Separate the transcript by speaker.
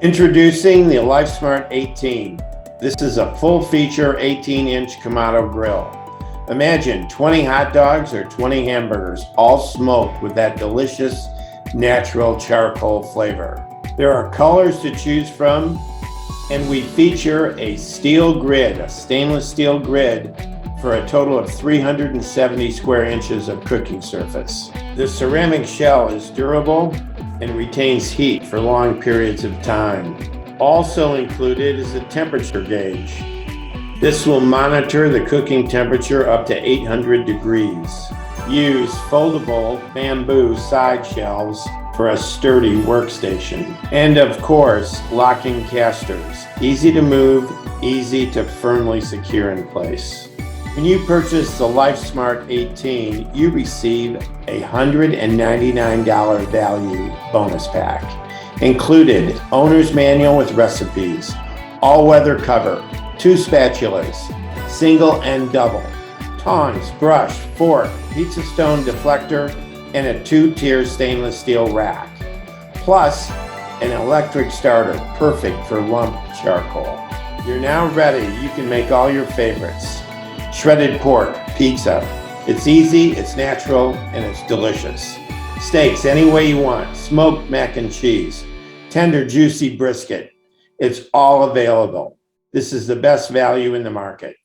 Speaker 1: Introducing the LIFESMART 18. This is a full-feature 18-inch Kamado grill. Imagine 20 hot dogs or 20 hamburgers, all smoked with that delicious natural charcoal flavor. There are colors to choose from, and we feature a steel grid, a stainless steel grid, for a total of 370 square inches of cooking surface. The ceramic shell is durable and retains heat for long periods of time. Also included is a temperature gauge. This will monitor the cooking temperature up to 800 degrees. Use foldable bamboo side shelves for a sturdy workstation. And of course, locking casters. Easy to move, easy to firmly secure in place. When you purchase the LIFESMART 18, you receive a $199 value bonus pack. Included, owner's manual with recipes, all-weather cover, 2 spatulas, single and double, tongs, brush, fork, pizza stone deflector, and a 2-tier stainless steel rack. Plus, an electric starter, perfect for lump charcoal. You're now ready. You can make all your favorites. Shredded pork, pizza. It's easy, it's natural, and it's delicious. Steaks any way you want. Smoked mac and cheese. Tender, juicy brisket. It's all available. This is the best value in the market.